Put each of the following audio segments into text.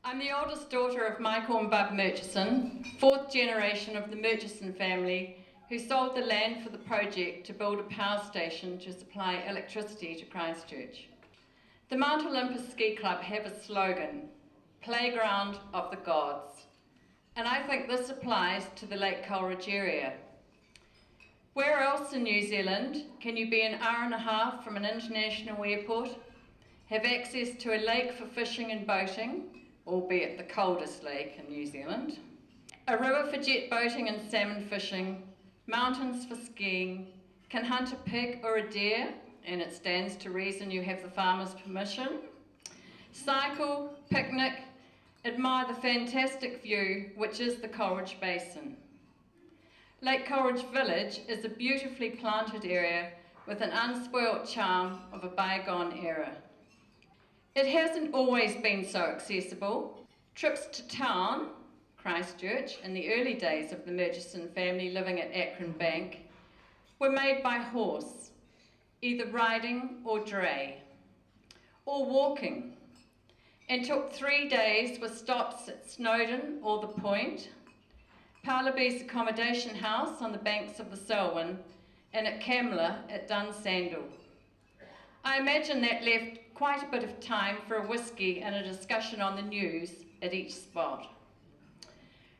I'm the oldest daughter of Michael and Bub Murchison, fourth generation of the Murchison family, who sold the land for the project to build a power station to supply electricity to Christchurch. The Mount Olympus Ski Club have a slogan, Playground of the Gods, and I think this applies to the Lake Coleridge area. Where else in New Zealand can you be an hour and a half from an international airport, have access to a lake for fishing and boating, albeit the coldest lake in New Zealand, a river for jet boating and salmon fishing, mountains for skiing, can hunt a pig or a deer, and it stands to reason you have the farmer's permission, cycle, picnic, admire the fantastic view which is the Coleridge Basin. Lake Coleridge Village is a beautifully planted area with an unspoilt charm of a bygone era. It hasn't always been so accessible. Trips to town, Christchurch, in the early days of the Murchison family living at Akron Bank, were made by horse, either riding or dray, or walking, and took 3 days with stops at Snowdon or the Point, Parlaby's accommodation house on the banks of the Selwyn, and at Camler at Dunsandel. I imagine that left quite a bit of time for a whisky and a discussion on the news at each spot.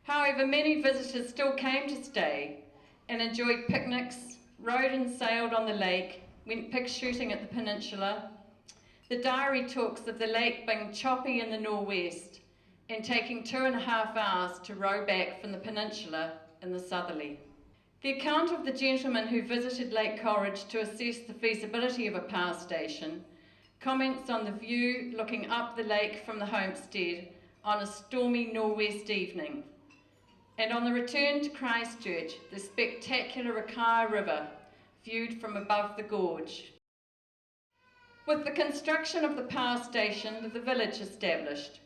However, many visitors still came to stay and enjoyed picnics, rode and sailed on the lake, went pig shooting at the peninsula. The diary talks of the lake being choppy in the nor'west and taking 2.5 hours to row back from the peninsula in the southerly. The account of the gentleman who visited Lake Coleridge to assess the feasibility of a power station comments on the view looking up the lake from the homestead on a stormy nor'west evening, and on the return to Christchurch, the spectacular Rakaia River viewed from above the gorge. With the construction of the power station, the village established,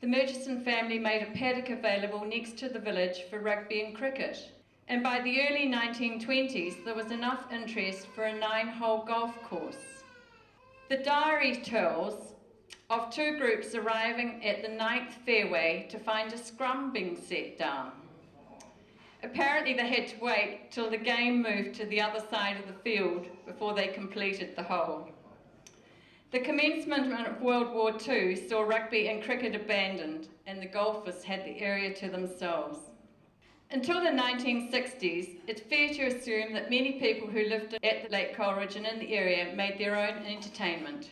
the Murchison family made a paddock available next to the village for rugby and cricket, and by the early 1920s there was enough interest for a 9-hole golf course. The diary tells of 2 groups arriving at the 9th fairway to find a scrum being set down. Apparently they had to wait till the game moved to the other side of the field before they completed the hole. The commencement of World War II saw rugby and cricket abandoned, and the golfers had the area to themselves. Until the 1960s, it's fair to assume that many people who lived at Lake Coleridge and in the area made their own entertainment.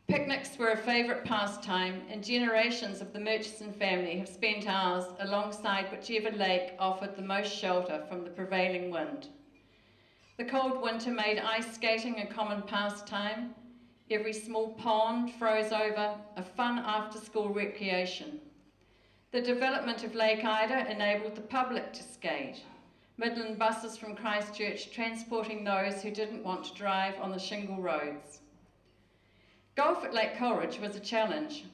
Picnics were a favourite pastime, and generations of the Murchison family have spent hours alongside whichever lake offered the most shelter from the prevailing wind. The cold winter made ice skating a common pastime. Every small pond froze over, a fun after-school recreation. The development of Lake Ida enabled the public to skate, Midland buses from Christchurch transporting those who didn't want to drive on the shingle roads. Golf at Lake Coleridge was a challenge.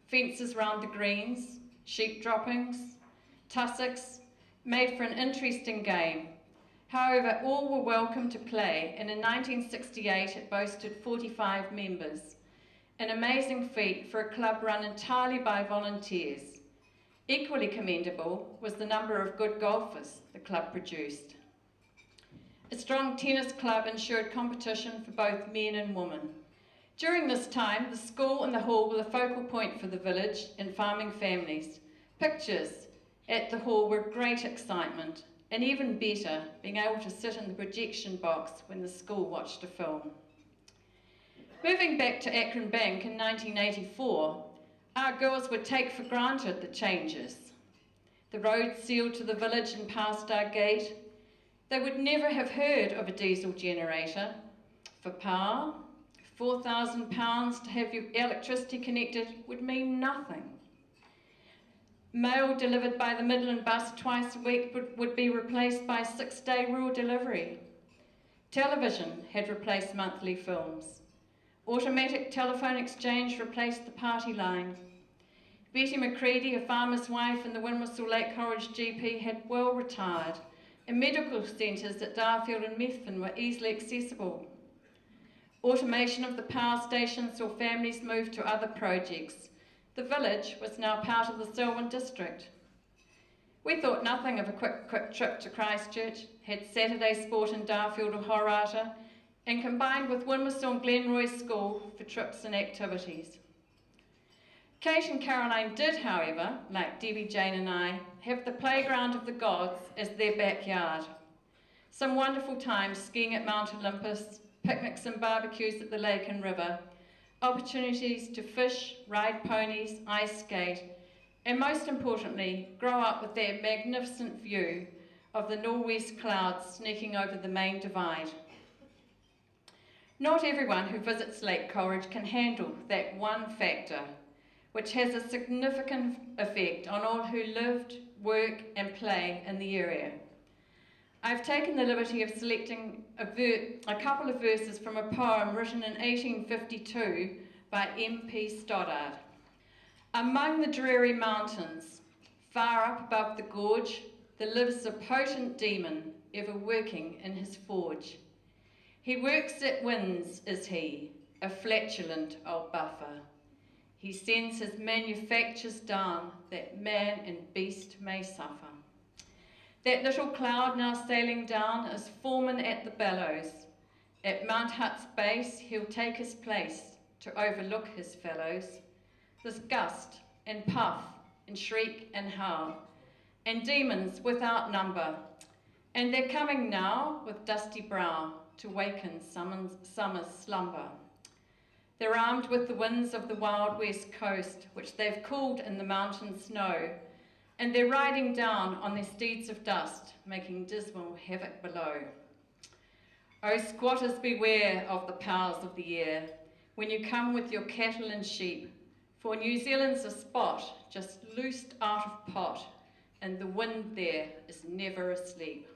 Fences round the greens, sheep droppings, tussocks, made for an interesting game. However, all were welcome to play, and in 1968 it boasted 45 members, an amazing feat for a club run entirely by volunteers. Equally commendable was the number of good golfers the club produced. A strong tennis club ensured competition for both men and women. During this time, the school and the hall were the focal point for the village and farming families. Pictures at the hall were great excitement, and even better, being able to sit in the projection box when the school watched a film. Moving back to Akron Bank in 1984, our girls would take for granted the changes. The road sealed to the village and past our gate. They would never have heard of a diesel generator. For power, £4,000 to have your electricity connected would mean nothing. Mail delivered by the Midland bus twice a week would be replaced by 6-day rural delivery. Television had replaced monthly films. Automatic telephone exchange replaced the party line. Betty McCready, a farmer's wife in the Winwhistle Lake Coleridge GP, had well retired, and medical centres at Darfield and Methven were easily accessible. Automation of the power station saw families move to other projects. the village was now part of the Selwyn district. We thought nothing of a quick trip to Christchurch, had Saturday sport in Darfield or Horata, and combined with Winwhistle Glenroy School for trips and activities. Kate and Caroline did, however, like Debbie, Jane and I, have the playground of the gods as their backyard. Some wonderful times skiing at Mount Olympus, picnics and barbecues at the lake and river, opportunities to fish, ride ponies, ice skate, and most importantly, grow up with their magnificent view of the northwest clouds sneaking over the main divide. Not everyone who visits Lake Coleridge can handle that one factor, which has a significant effect on all who lived, work and play in the area. I've taken the liberty of selecting a couple of verses from a poem written in 1852 by M.P. Stoddard. Among the dreary mountains, far up above the gorge, there lives a potent demon, ever working in his forge. He works at winds, is he, a flatulent old buffer. He sends his manufactures down, that man and beast may suffer. That little cloud now sailing down is foreman at the bellows. At Mount Hutt's base he'll take his place to overlook his fellows. There's gust and puff and shriek and howl, and demons without number, and they're coming now with dusty brow to waken summer's slumber. They're armed with the winds of the wild west coast, which they've cooled in the mountain snow, and they're riding down on their steeds of dust, making dismal havoc below. Oh, squatters, beware of the powers of the air, when you come with your cattle and sheep, for New Zealand's a spot just loosed out of pot, and the wind there is never asleep.